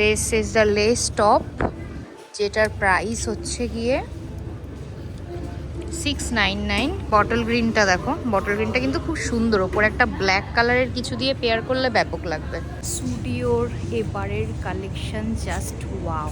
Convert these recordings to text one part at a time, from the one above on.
This is the less top, যেটার price হচ্ছে গিয়ে 699। বটল গ্রিনটা দেখো, বটল গ্রিনটা কিন্তু খুব সুন্দর, ওপরে একটা ব্ল্যাক কালারের কিছু দিয়ে পেয়ার করলে ব্যাপক লাগবে। স্টুডিওর এবারের collection just wow.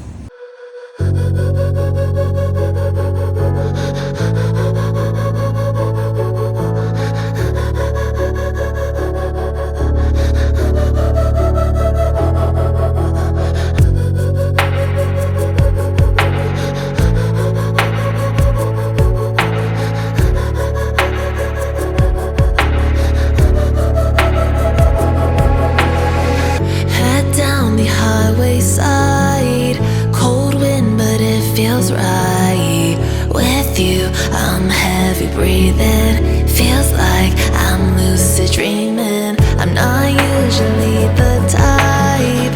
I'm heavy breathing, feels like I'm lucid dreaming. I'm not usually the type.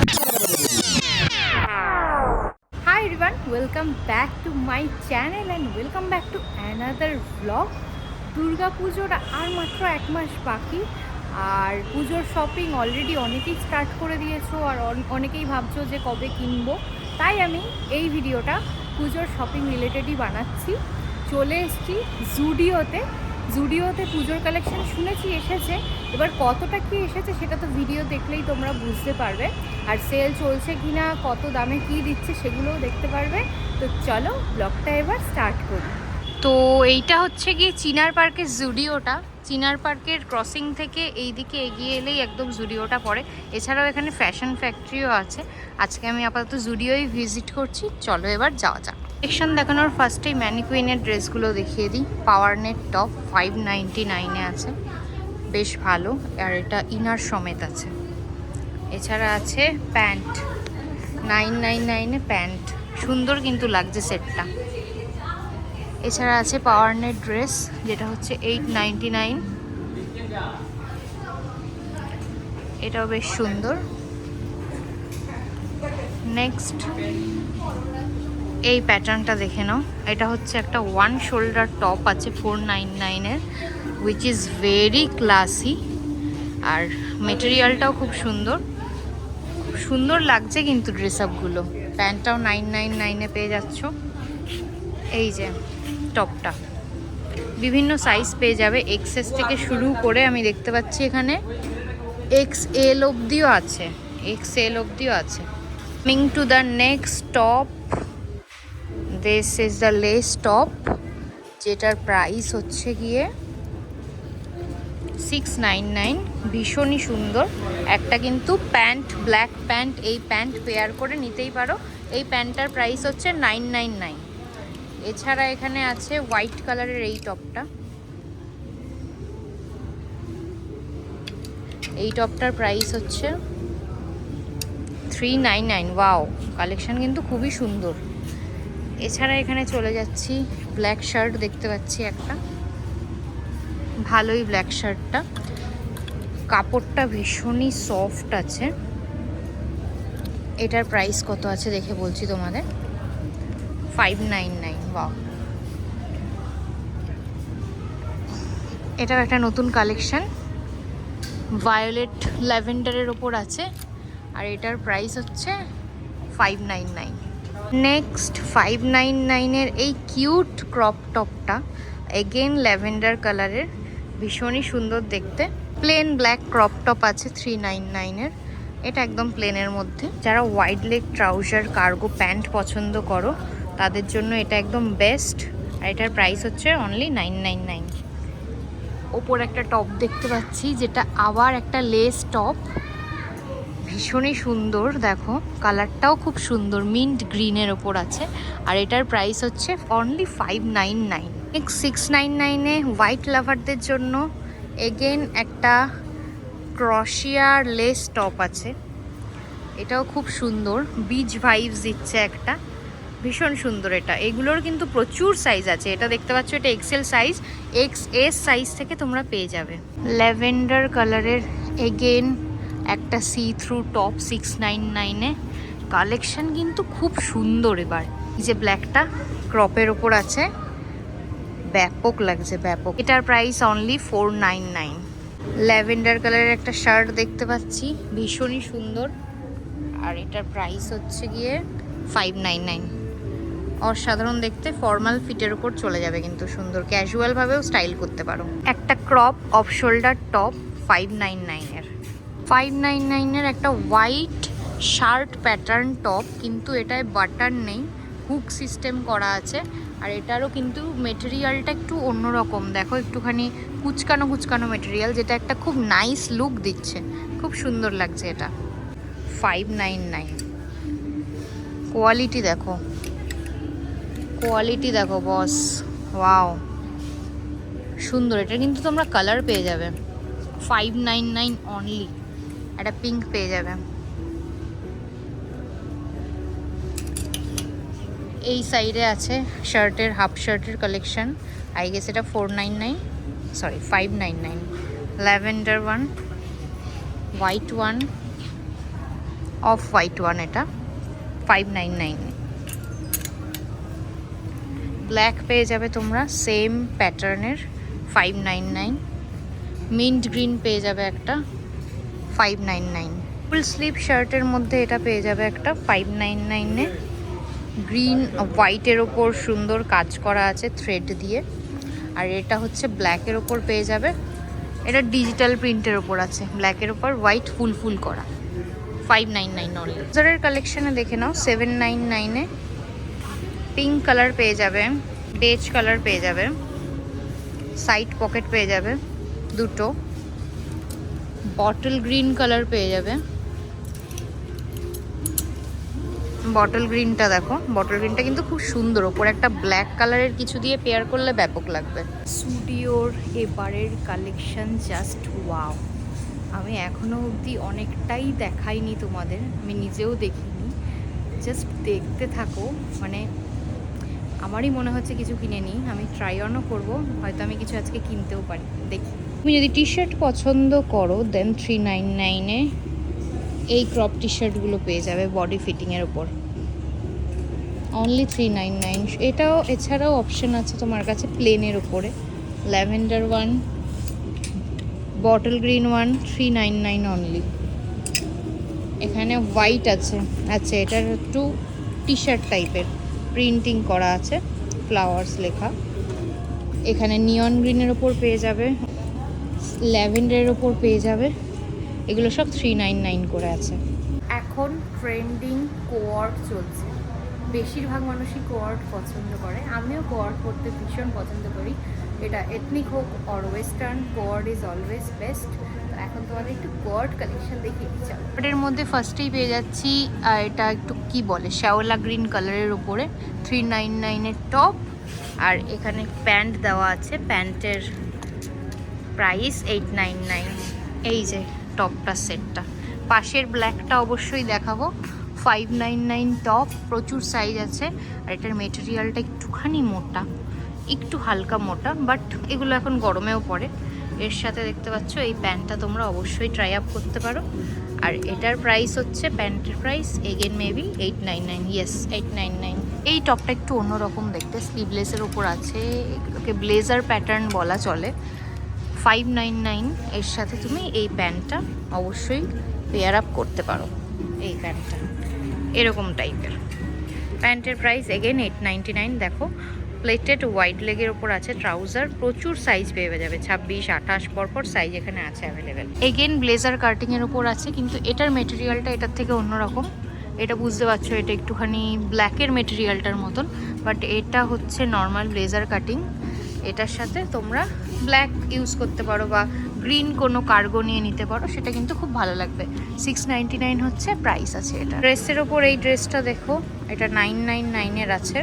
Hi everyone, welcome back to my channel and welcome back to another vlog. Durga পুজোর আর মাত্র এক মাস বাকি, আর পুজোর শপিং অলরেডি অনেকেই start করে দিয়েছো, আর অনেকেই ভাবছো যে কবে কিনবো। তাই আমি এই ভিডিওটা পুজোর শপিং রিলেটেডই বানাচ্ছি। চলে এসেছি জুডিওতে পুজোর কালেকশন শুনেছি এসেছে, এবার কতটা কি এসেছে সেটা তো ভিডিও দেখলেই তোমরা বুঝতে পারবে, আর সেল চলছে কিনা, কত দামে কি দিচ্ছে সেগুলোও দেখতে পারবে। তো চলো ব্লগটা এবার স্টার্ট করি। তো এইটা হচ্ছে গিয়ে চিনার পার্কের জুডিওটা। চিনার পার্কের ক্রসিং থেকে এই দিকে এগিয়ে এলেই একদম জুডিওটা পড়ে। এছাড়াও এখানে ফ্যাশন ফ্যাক্টরিও আছে। আজকে আমি আপাতত জুডিওই ভিজিট করছি, চলো এবার যাওয়া যাক। কালেকশন দেখানোর ফার্স্টেই ম্যানিকুইনের ড্রেসগুলো দেখিয়ে দিই। পাওয়ার নেট টপ 599-এ আছে, বেশ ভালো, আর এটা ইনার সমেত আছে। এছাড়া আছে প্যান্ট 999-এ, প্যান্ট সুন্দর কিন্তু লাগছে সেটটা। এছাড়া আছে পাওয়ার নেট ড্রেস, যেটা হচ্ছে 899, এটাও বেশ সুন্দর। নেক্সট এই প্যাটার্নটা দেখে নাও, এটা হচ্ছে একটা ওয়ান শোল্ডার টপ আছে 499-এর, উইচ ইজ ভেরি ক্লাসি, আর মেটেরিয়ালটাও খুব সুন্দর, খুব সুন্দর লাগছে কিন্তু ড্রেস আপগুলো। প্যান্টটাও 999-এ পেয়ে যাচ্ছ। এই যে টপটা বিভিন্ন সাইজ পেয়ে যাবে, এক্সএস থেকে শুরু করে আমি দেখতে পাচ্ছি এখানে এক্সএল অবধিও আছে, coming to the next top, this is the less top, যেটার প্রাইস হচ্ছে গিয়ে 699। ভীষণই সুন্দর একটা কিন্তু প্যান্ট, ব্ল্যাক প্যান্ট, এই প্যান্ট পেয়ার করে নিতেই পারো। এই প্যান্টটার প্রাইস হচ্ছে 999। এছাড়া এখানে আছে হোয়াইট কালারের এই টপটা, এই টপটার প্রাইস হচ্ছে 399। ওয়াও, কালেকশন কিন্তু খুবই সুন্দর। এছাড়া এখানে চলে যাচ্ছি, ব্ল্যাক শার্ট দেখতে পাচ্ছি একটা, ভালোই ব্ল্যাক শার্টটা, কাপড়টা ভীষণই সফট আছে। এটার প্রাইস কত আছে দেখে বলছি তোমাদের, 599। ওয়াও, এটাও একটা নতুন কালেকশন, ভায়োলেট ল্যাভেন্ডারের ওপর আছে, আর এটার প্রাইস হচ্ছে 599। নেক্সট 599-এর এই কিউট ক্রপ টপটা, এগেন ল্যাভেন্ডার কালারের, ভীষণই সুন্দর দেখতে। প্লেন ব্ল্যাক ক্রপ টপ আছে 399-এর, এটা একদম প্লেনের মধ্যে। যারা wide leg trouser cargo pant পছন্দ করো তাদের জন্য এটা একদম বেস্ট, আর এটার প্রাইস হচ্ছে অনলি 999। ওপর একটা টপ দেখতে পাচ্ছি, যেটা আবার একটা লেস টপ, ভীষণই সুন্দর, দেখো কালারটাও খুব সুন্দর, মিন্ট গ্রিনের ওপর আছে, আর এটার প্রাইস হচ্ছে অনলি 599। নেক্সট 699-এ হোয়াইট লাভারদের জন্য এগেন একটা ক্রশিয়ার লেস টপ আছে, এটাও খুব সুন্দর, বিচ ভাইবস দিচ্ছে একটা, ভীষণ সুন্দর এটা। এগুলোর কিন্তু প্রচুর সাইজ আছে, এটা দেখতে পাচ্ছ, এটা এক্সেল সাইজ, এক্সএস সাইজ থেকে তোমরা পেয়ে যাবে। ল্যাভেন্ডার কালারের এগেন একটা সি থ্রু টপ 699-এ, কালেকশন কিন্তু খুব সুন্দর। এবার এই যে ব্ল্যাকটা ক্রপের ওপর আছে, ব্যাপক লাগছে, ব্যাপক। এটার প্রাইস অনলি 499। ল্যাভেন্ডার কালারের একটা শার্ট দেখতে পাচ্ছি, ভীষণই সুন্দর, আর এটার প্রাইস হচ্ছে গিয়ে 599। অসাধারণ দেখতে, ফর্মাল ফিটের উপর চলে যাবে কিন্তু সুন্দর, ক্যাজুয়ালভাবেও স্টাইল করতে পারো। একটা ক্রপ অফ শোল্ডার টপ 599-এর। 599-এর একটা হোয়াইট শার্ট প্যাটার্ন টপ, কিন্তু এটায় বাটন নেই, হুক সিস্টেম করা আছে। আর এটারও কিন্তু মেটেরিয়ালটা একটু অন্যরকম, দেখো একটুখানি কুচকানো কুচকানো মেটেরিয়াল, যেটা একটা খুব নাইস লুক দিচ্ছে, খুব সুন্দর লাগছে এটা। 599। কোয়ালিটি দেখো, কোয়ালিটি দেখো বস, ওয়াও সুন্দর। এটা কিন্তু তোমরা কালার পেয়ে যাবে, 599 অনলি। একটা পিঙ্ক পেয়ে যাবে। এই সাইডে আছে শার্টের, হাফ শার্টের কালেকশন। আই গেস এটা 499, sorry 599। Lavender one, white one, off white one, এটা 599। ব্ল্যাক পেয়ে যাবে তোমরা সেম প্যাটার্নের, 599। মিন্ট গ্রিন পেয়ে যাবে একটা, 599। ফুল স্লিভ শার্টের মধ্যে এটা পেয়ে যাবে একটা 599-এ। গ্রিন হোয়াইটের ওপর সুন্দর কাজ করা আছে থ্রেড দিয়ে। আর এটা হচ্ছে ব্ল্যাকের ওপর পেয়ে যাবে, এটা ডিজিটাল প্রিন্টের ওপর আছে, ব্ল্যাকের ওপর হোয়াইট ফুল ফুল করা, 599 অনলি। ব্লেজারের কালেকশানে দেখে নাও, 799-এ পিঙ্ক কালার পেয়ে যাবে, বেজ কালার পেয়ে যাবে, সাইড পকেট পেয়ে যাবে দুটো, বটল গ্রিন কালার পেয়ে যাবে। বটল গ্রিনটা দেখো, বটল গ্রিনটা কিন্তু খুব সুন্দর, ওপরে একটা ব্ল্যাক কালারের কিছু দিয়ে পেয়ার করলে ব্যাপক লাগবে। স্টুডিওর এবারের কালেকশন জাস্ট ওয়াও। আমি এখনও অবধি অনেকটাই দেখাইনি তোমাদের, আমি নিজেও দেখিনি, জাস্ট দেখতে থাকো। মানে আমারই মনে হচ্ছে কিছু কিনে নিই, আমি ট্রাই অনও করবো, হয়তো আমি কিছু আজকে কিনতেও পারি, দেখি। তুমি যদি টি শার্ট পছন্দ করো দেন 399-এ এই ক্রপ টি শার্টগুলো পেয়ে যাবে বডি ফিটিংয়ের ওপর, অনলি 399। এটাও, এছাড়াও অপশন আছে তোমার কাছে প্লেনের ওপরে, lavender one, bottle green one, 399 only. এখানে হোয়াইট আছে, আচ্ছা এটার একটু টি শার্ট টাইপের প্রিন্টিং করা আছে, ফ্লাওয়ার্স লেখা। এখানে নিয়ন গ্রিনের ওপর পেয়ে যাবে, ল্যাভেন্ডারের ওপর পেয়ে যাবে, এগুলো সব 399 করে আছে। এখন ট্রেন্ডিং কোয়ার্ড চলছে, বেশিরভাগ মানুষই কোয়ার্ড পছন্দ করে, আমিও কোয়ার্ড পরতে ভীষণ পছন্দ করি। এটা এথনিক হোক অর ওয়েস্টার্ন, কোয়ার্ড ইজ অলওয়েজ বেস্ট। তো এখন তোমাদের একটু কোয়ার্ড কালেকশন দেখিয়ে দিচ্ছি। কোয়ার্ডের মধ্যে ফার্স্টেই পেয়ে যাচ্ছি এটা একটু কি বলে, শ্যাওলা গ্রিন কালারের উপরে 399-এর টপ। আর এখানে প্যান্ট দেওয়া আছে, প্যান্টের প্রাইস 899। এই যে টপটা সেটটা, পাশের ব্ল্যাকটা অবশ্যই দেখাবো, 599 টপ, প্রচুর সাইজ আছে। আর এটার মেটেরিয়ালটা একটুখানি মোটা, একটু হালকা মোটা, বাট এগুলো এখন গরমেও পড়ে। এর সাথে দেখতে পাচ্ছ এই প্যান্টটা তোমরা অবশ্যই ট্রাই আপ করতে পারো। আর এটার প্রাইস হচ্ছে, প্যান্টের প্রাইস এগেন মেবি 899, ইয়েস 899। এই টপটা একটু অন্যরকম দেখতে, স্লিভলেসের ওপর আছে, এগুলোকে ব্লেজার প্যাটার্ন বলা চলে। 599 এর সাথে তুমি এই প্যান্টটা অবশ্যই পেয়ার আপ করতে পারো। এই প্যান্টটা এরকম টাইপের, প্যান্টের প্রাইস এগেন 899। দেখো প্লেটেড হোয়াইট লেগের ওপর আছে ট্রাউজার, প্রচুর সাইজ পেয়ে যাবে, 26, 28 পরপর সাইজ এখানে আছে অ্যাভেলেবেল। এগেন ব্লেজার কাটিংয়ের ওপর আছে, কিন্তু এটার মেটেরিয়ালটা এটার থেকে অন্যরকম। এটা বুঝতে পারছো, এটা একটুখানি ব্ল্যাকের মেটেরিয়ালটার মতন, বাট এটা হচ্ছে নর্মাল ব্লেজার কাটিং। এটার সাথে তোমরা ব্ল্যাক ইউজ করতে পারো বা গ্রিন কোনো কার্গো নিয়ে নিতে পারো, সেটা কিন্তু খুব ভালো লাগবে। 699 হচ্ছে প্রাইস আছে এটা। ড্রেসের ওপর এই ড্রেসটা দেখো, এটা 999-এর আছে,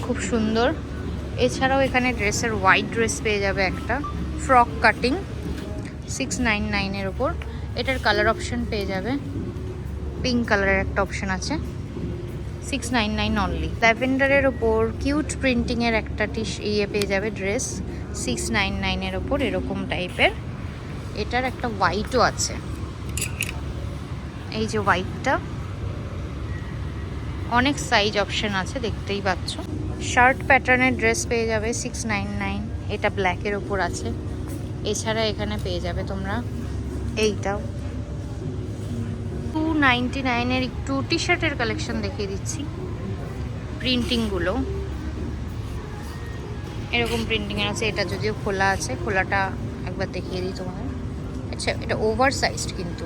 খুব সুন্দর। এছাড়াও এখানে ড্রেসের হোয়াইট ড্রেস পেয়ে যাবে একটা, ফ্রক কাটিং, 699-এর ওপর। এটার কালার অপশন পেয়ে যাবে, পিঙ্ক কালারের একটা অপশন আছে, 699 অনলি। ল্যাভেন্ডারের ওপর কিউট প্রিন্টিংয়ের একটা পেয়ে যাবে ড্রেস, 699-এর ওপর, এরকম টাইপের। এটার একটা হোয়াইটও আছে, এই যে হোয়াইটটা, অনেক সাইজ অপশন আছে দেখতেই পাচ্ছ। শার্ট প্যাটার্নের ড্রেস পেয়ে যাবে 699, এটা ব্ল্যাকের ওপর আছে। এছাড়া এখানে পেয়ে যাবে তোমরা এইটাও, 299 একটু টি শার্টের কালেকশন দেখিয়ে দিচ্ছি। প্রিন্টিংগুলো এরকম প্রিন্টিংয়ের আছে। এটা যদিও খোলা আছে, খোলাটা একবার দেখিয়ে দিই তোমাদের। আচ্ছা, এটা ওভার সাইজড, কিন্তু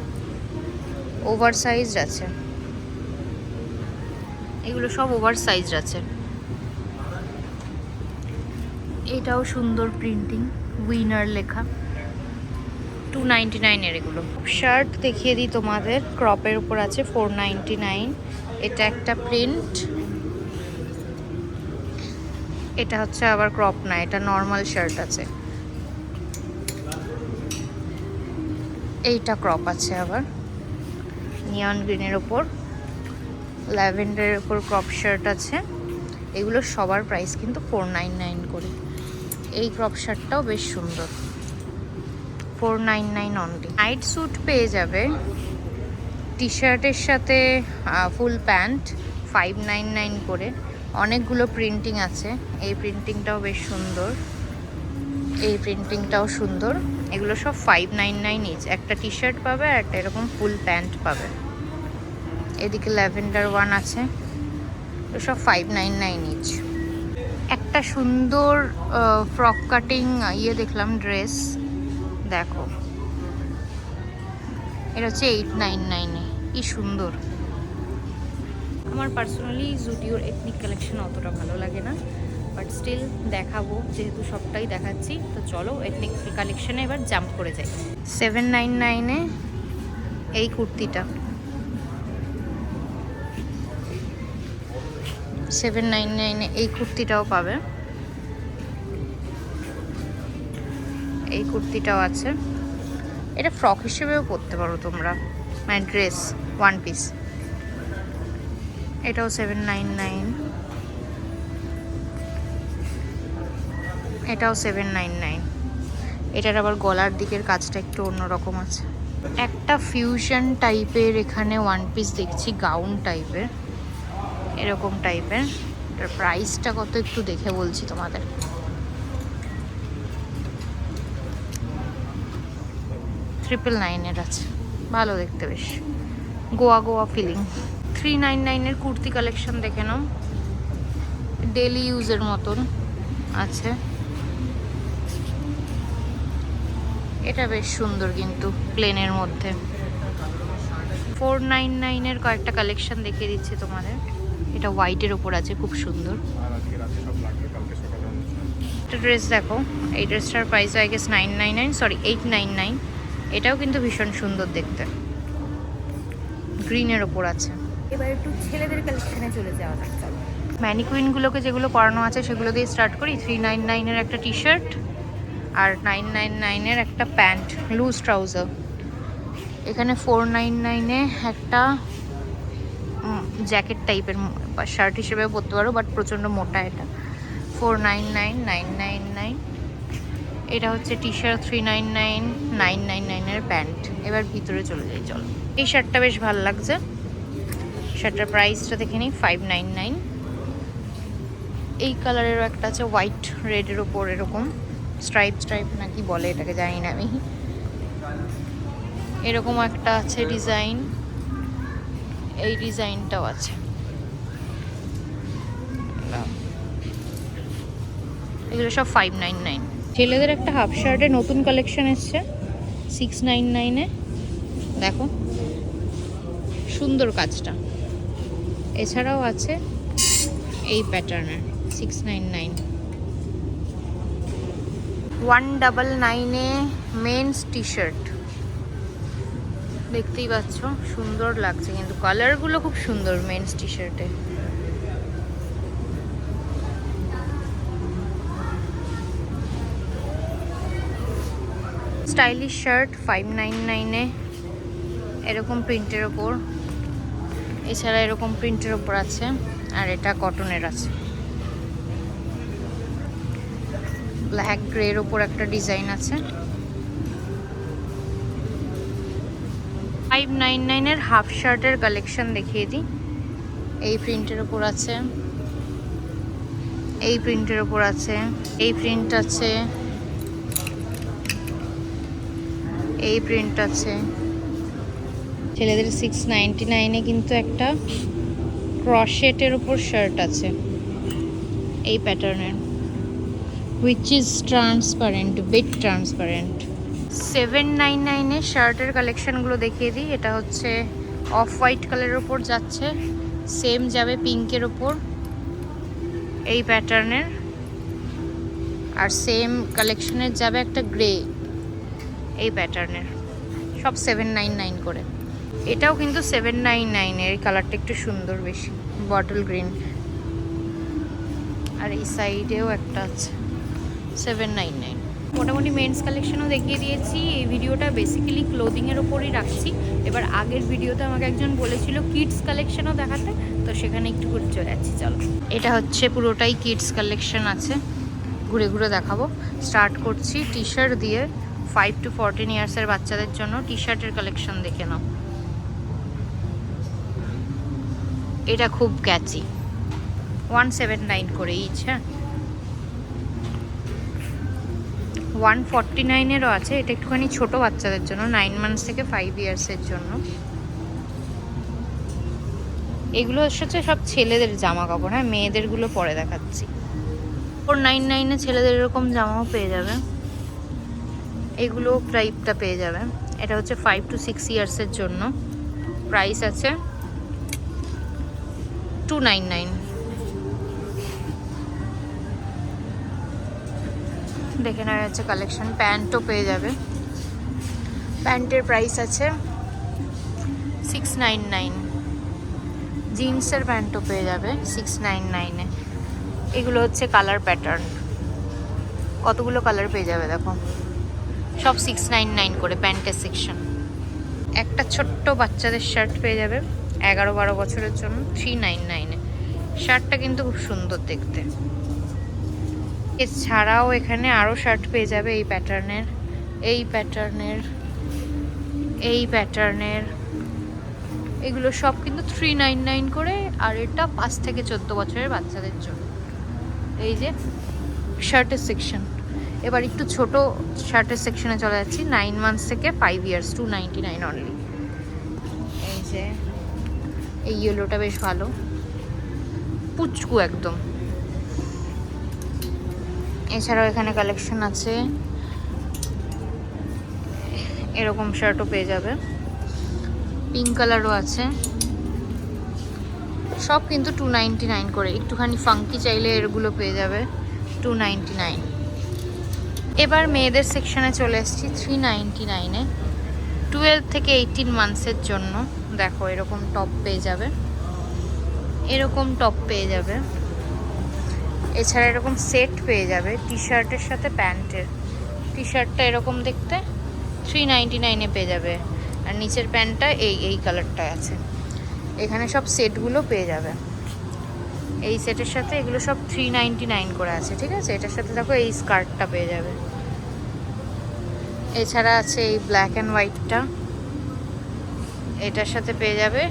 ওভার সাইজড আছে, এগুলো সব ওভার সাইজড আছে। এটাও সুন্দর প্রিন্টিং, উইনার লেখা। 299 এগুলো। শার্ট দেখিয়ে দিই তোমাদের, ক্রপের উপর আছে 499। এটা একটা প্রিন্ট, এটা হচ্ছে আবার ক্রপ না, এটা নর্মাল শার্ট আছে। এইটা ক্রপ আছে আবার, নিয়ন গ্রিনের ওপর ল্যাভেন্ডারের ওপর ক্রপ শার্ট আছে। এগুলো সবার প্রাইস কিন্তু 499 করে। এই ক্রপ শার্টটাও বেশ সুন্দর, 499 অনলি। নাইট স্যুট পেয়ে যাবে টি শার্টের সাথে ফুল প্যান্ট 599 করে। অনেকগুলো প্রিন্টিং আছে, এই প্রিন্টিংটাও বেশ সুন্দর, এই প্রিন্টিংটাও সুন্দর। এগুলো সব 599 ইচ। একটা টি শার্ট পাবে আর একটা এরকম ফুল প্যান্ট পাবে। এদিকে ল্যাভেন্ডার ওয়ান আছে, সব 599 ইচ। একটা সুন্দর ফ্রক কাটিং দেখলাম ড্রেস, দেখো এটা হচ্ছে 899-এ। কি সুন্দর। আমার পার্সোনালি জুডিওর এথনিক কালেকশন অতটা ভালো লাগে না, বাট স্টিল দেখাবো যেহেতু সবটাই দেখাচ্ছি। তো চলো এথনিক কালেকশনে এবার জাম্প করে যাই। 799-এ এই কুর্তিটা, 799-এ এই কুর্তিটাও পাবে। এই কুর্তিটাও আছে, এটা ফ্রক হিসেবেও পরতে পারো তোমরা, মানে ড্রেস ওয়ান পিস। এটাও 799, এটাও 799। এটার আবার গলার দিকের কাজটা একটু অন্যরকম আছে। একটা ফিউশন টাইপের এখানে ওয়ান পিস দেখছি, গাউন টাইপের, এরকম টাইপের। এটার প্রাইসটা কত একটু দেখে বলছি তোমাদের। 999-এর আছে, ভালো দেখতে, বেশ গোয়া গোয়া ফিলিং। 399-এর কুর্তি কালেকশন দেখে নাও, ডেলি ইউজের মতন আছে। এটা বেশ সুন্দর কিন্তু প্লেনের মধ্যে। 499-এর কয়েকটা কালেকশন দেখিয়ে দিচ্ছি তোমাদের। এটা হোয়াইটের ওপর আছে, খুব সুন্দর। একটা ড্রেস দেখো, এই ড্রেসটার প্রাইস আই গেস 999, সরি 899। এটাও কিন্তু ভীষণ সুন্দর দেখতে, গ্রিনের ওপর আছে। এবার একটু ছেলেদের কালেকশনে চলে যাওয়া যাক। চলো ম্যানিকুইনগুলোকে যেগুলো পরানো আছে সেগুলো দিয়ে স্টার্ট করি। 399-এর একটা টি শার্ট আর 999-এর একটা প্যান্ট, লুজ ট্রাউজার। এখানে 499-এ একটা জ্যাকেট টাইপের শার্ট হিসেবে পরতে পারো, বাট প্রচণ্ড মোটা। এটা 499, 999। এটা হচ্ছে টি শার্ট 399, 999-এর প্যান্ট। এবার ভিতরে চলে যাই চলো। এই শার্টটা বেশ ভালো লাগছে, শার্টটার প্রাইসটা দেখে নিই 599। এই কালারেরও একটা আছে, হোয়াইট রেডের ওপর এরকম স্ট্রাইপ স্ট্রাইপ নাকি বলে এটাকে, জানি না আমি। এরকম একটা আছে ডিজাইন, এই ডিজাইনটাও আছে। এগুলো সব 599। ছেলেদের একটা হাফ শার্টের নতুন কালেকশন এসছে 699-এ, দেখো সুন্দর কাজটা। এছাড়াও আছে এই প্যাটার্নের 699। 199-এ মেন্স টি শার্ট, দেখতেই পাচ্ছ সুন্দর লাগছে কিন্তু কালারগুলো খুব সুন্দর মেন্স টি শার্টে। স্টাইলিশ শার্ট 599-এ, এরকম প্রিন্টের ওপর। এছাড়া এরকম প্রিন্টের ওপর আছে, আর এটা কটনের আছে। ব্ল্যাক গ্রের ওপর একটা ডিজাইন আছে। 599-এর হাফ শার্টের কালেকশন দেখিয়ে দিই। এই প্রিন্টের ওপর আছে, এই প্রিন্টের ওপর আছে, এই প্রিন্ট আছে, এই প্রিন্ট আছে। ছেলেদের 699-এ কিন্তু একটা ক্রশেটের উপর শার্ট আছে এই প্যাটার্নের, which is transparent, bit transparent. 799-এ শার্টের কালেকশনগুলো দেখিয়ে দিই। এটা হচ্ছে অফ হোয়াইট কালারের ওপর যাচ্ছে, সেম যাবে পিঙ্কের ওপর এই প্যাটার্নের, আর সেম কালেকশনের যাবে একটা গ্রে এই প্যাটার্নের, সব 799 করে। এটাও কিন্তু 799 এর, কালারটা একটু সুন্দর বেশি, বটল গ্রিন। আর এই সাইডেও একটা আছে 799। মোটামুটি মেন্স কালেকশনও দেখিয়ে দিয়েছি। এই ভিডিওটা বেসিক্যালি ক্লোদিংয়ের ওপরই রাখছি। এবার আগের ভিডিওতে আমাকে একজন বলেছিল কিডস কালেকশনও দেখাতে, তো সেখানে একটু করে চলে যাচ্ছি। চলো, এটা হচ্ছে পুরোটাই কিডস কালেকশন আছে, ঘুরে ঘুরে দেখাবো। স্টার্ট করছি টি শার্ট দিয়ে। 5 to 14 ইয়ার্সের বাচ্চাদের জন্য টি শার্টের কালেকশন দেখে নাও। এটা খুব ক্যাচি, 179 করে ইচ। হ্যাঁ, 149-এরও আছে। এটা একটুখানি ছোট বাচ্চাদের জন্য, 9 মান্থস থেকে 5 ইয়ার্সের জন্য। এগুলো হচ্ছে সব ছেলেদের জামা কাপড়। হ্যাঁ, মেয়েদেরগুলো পরে দেখাচ্ছি। 499-এ ছেলেদের এরকম জামাও পেয়ে যাবে, এগুলো টাইপটা পেয়ে যাবে। এটা হচ্ছে 5 to 6 ইয়ার্সের জন্য, প্রাইস আছে 299। দেখে নেওয়া যাচ্ছে কালেকশন। প্যান্টও পেয়ে যাবে, প্যান্টের প্রাইস আছে 699। জিন্সের প্যান্টও পেয়ে যাবে 699-এ। এগুলো হচ্ছে কালার প্যাটার্ন, কতগুলো কালার পেয়ে যাবে দেখো, সব 699 করে প্যান্টের সেকশন। একটা ছোট্ট বাচ্চাদের শার্ট পেয়ে যাবে 11-12 বছরের জন্য 399-এ। শার্টটা কিন্তু খুব সুন্দর দেখতে। এছাড়াও এখানে আরও শার্ট পেয়ে যাবে এই প্যাটার্নের, এই প্যাটার্নের, এই প্যাটার্নের। এগুলো সব কিন্তু 399 করে। আর এটা 5 থেকে 14 বছরের বাচ্চাদের জন্য। এই যে শার্টের সেকশন। এবার একটু ছোট শার্টের সেকশনে চলে যাচ্ছি, 9 মান্থস থেকে 5 ইয়ার্স, 299 অনলি। এই যে এই ইয়েলোটা বেশ ভালো, পুচকু একদম। এছাড়াও এখানে কালেকশন আছে, এরকম শার্টও পেয়ে যাবে, পিঙ্ক কালারও আছে। সব কিন্তু 299 করে। একটুখানি ফাঙ্কি চাইলে এরগুলো পেয়ে যাবে 299। এবার মেয়েদের সেকশনে চলে এসেছি 399-এ, 12 থেকে 18 মান্থসের জন্য। দেখো এরকম টপ পেয়ে যাবে, এরকম টপ পেয়ে যাবে। এছাড়া এরকম সেট পেয়ে যাবে টি শার্টের সাথে প্যান্টের। টি শার্টটা এরকম দেখতে 399-এ পেয়ে যাবে, আর নিচের প্যান্টটা এই কালারটা আছে। এখানে সব সেটগুলো পেয়ে যাবে। এই সেটের সাথে এগুলো সব 399 করে আছে, ঠিক আছে। এটার সাথে দেখো এই স্কার্টটা পেয়ে যাবে। এছাড়া আছে এই ব্ল্যাক অ্যান্ড হোয়াইটটা, এটার সাথে পেয়ে যাবে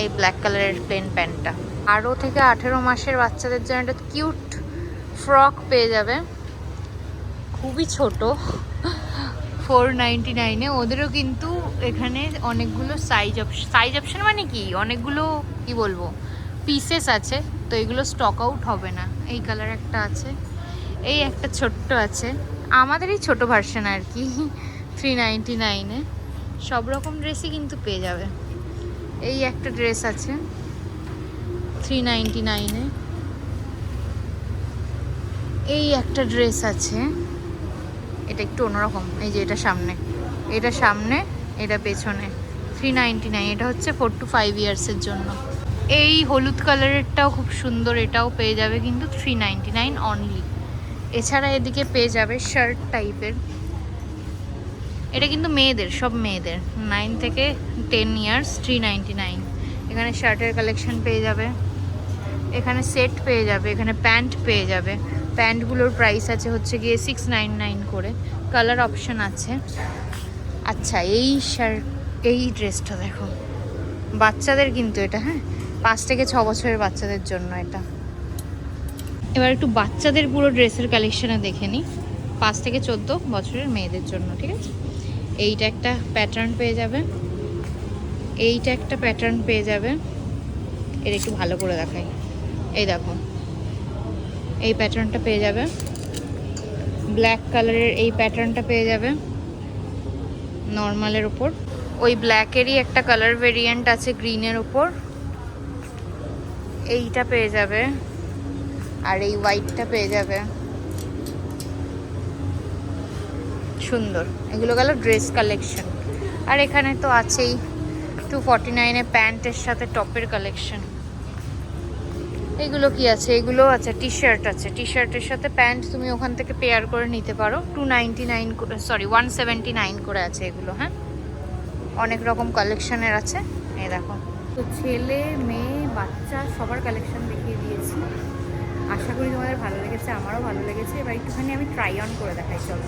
এই ব্ল্যাক কালারের প্লেন প্যান্টটা। 12 থেকে 18 মাসের বাচ্চাদের জন্য একটা কিউট ফ্রক পেয়ে যাবে, খুবই ছোট, 499-এ। ওদেরও কিন্তু এখানে অনেকগুলো সাইজ অপশন মানে কি, অনেকগুলো কি বলবো পিসেস আছে, তো এগুলো স্টক আউট হবে না। এই কালার একটা আছে, এই একটা ছোট্ট আছে, আমাদের এই ছোটো ভার্সন আর কি, 399-এ। সব রকম ড্রেসই কিন্তু পেয়ে যাবে। এই একটা ড্রেস আছে 399-এ, এই একটা ড্রেস আছে, এটা একটু অন্যরকম। এই যে এটা সামনে, এটা সামনে, এটা পেছনে, 399। এটা হচ্ছে 4 to 5 ইয়ার্সের জন্য। এই হলুদ কালারেরটাও খুব সুন্দর, এটাও পেয়ে যাবে কিন্তু 399 অনলি। এছাড়া এদিকে পেয়ে যাবে শার্ট টাইপের, এটা কিন্তু মেয়েদের, সব মেয়েদের 9 থেকে 10 ইয়ার্স, 399। এখানে শার্টের কালেকশন পেয়ে যাবে, এখানে সেট পেয়ে যাবে, এখানে প্যান্ট পেয়ে যাবে। প্যান্টগুলোর প্রাইস আছে হচ্ছে গিয়ে 699 করে, কালার অপশন আছে। আচ্ছা, এই শার্ট, এই ড্রেসটা দেখো, বাচ্চাদের কিন্তু এটা, হ্যাঁ 5 থেকে 6 বছরের বাচ্চাদের জন্য এটা। এবার একটু বাচ্চাদের পুরো ড্রেসের কালেকশানে দেখে নিই, 5 থেকে 14 বছরের মেয়েদের জন্য, ঠিক আছে। এইটা একটা প্যাটার্ন পেয়ে যাবে, এইটা একটা প্যাটার্ন পেয়ে যাবে, এর একটু ভালো করে দেখাই। এই দেখো, এই প্যাটার্নটা পেয়ে যাবে, ব্ল্যাক কালারের এই প্যাটার্নটা পেয়ে যাবে নর্মালের ওপর। ওই ব্ল্যাকেরই একটা কালার ভেরিয়েন্ট আছে গ্রিনের ওপর, এইটা পেয়ে যাবে, আর এই হোয়াইটটা পেয়ে যাবে। সুন্দর, এগুলো গেল ড্রেস কালেকশন। আর এখানে তো আছেই 249-এ প্যান্টের সাথে টপের কালেকশন। এগুলো কি আছে? এগুলো আছে টি শার্ট আছে, টি শার্টের সাথে প্যান্ট তুমি ওখান থেকে পেয়ার করে নিতে পারো। 299 করে, সরি 179 করে আছে এগুলো। হ্যাঁ, অনেক রকম কালেকশনের আছে। এই দেখো, তো ছেলে মেয়ে বাচ্চা সবার কালেকশন দেখিয়ে দিয়েছি। আশা করি তোমাদের ভালো লেগেছে, আমারও ভালো লেগেছে। এবার একটুখানি আমি ট্রাই অন করে দেখাই, চলো।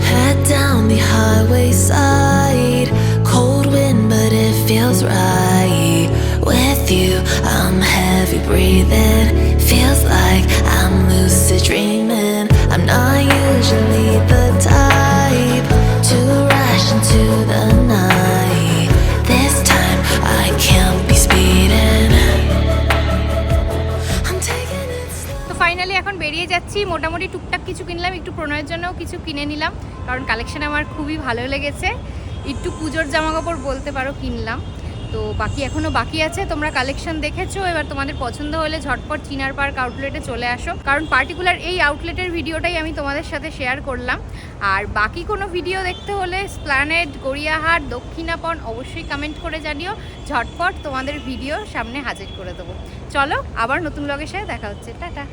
Head down the highway side, cold wind but it feels right. With you, I'm heavy breathing, feels like I'm lucid dreaming. I'm not usually the type to rush into the night. This time I can't be speeding. I'm taking it slow. তো finally এখন বেরিয়ে যাচ্ছি। মোটামুটি টুকটাক কিছু কিনলাম, একটু প্রণয়ের জন্যও কিছু কিনে নিলাম, কারণ কালেকশন আমার খুবই ভালো লেগেছে। একটু পুজোর জামাকাপড় বলতে পারো কিনলাম। তো বাকি এখনও বাকি আছে। তোমরা কালেকশন দেখেছো, এবার তোমাদের পছন্দ হলে ঝটপট চিনার পার্ক আউটলেটে চলে আসো, কারণ পার্টিকুলার এই আউটলেটের ভিডিওটাই আমি তোমাদের সাথে শেয়ার করলাম। আর বাকি কোনো ভিডিও দেখতে হলে এসপ্ল্যানেড, গড়িয়াহাট, দক্ষিণাপন অবশ্যই কমেন্ট করে জানিও, ঝটপট তোমাদের ভিডিও সামনে হাজির করে দেবো। চলো, আবার নতুন ব্লগের সাথে দেখা হচ্ছে। টাটা।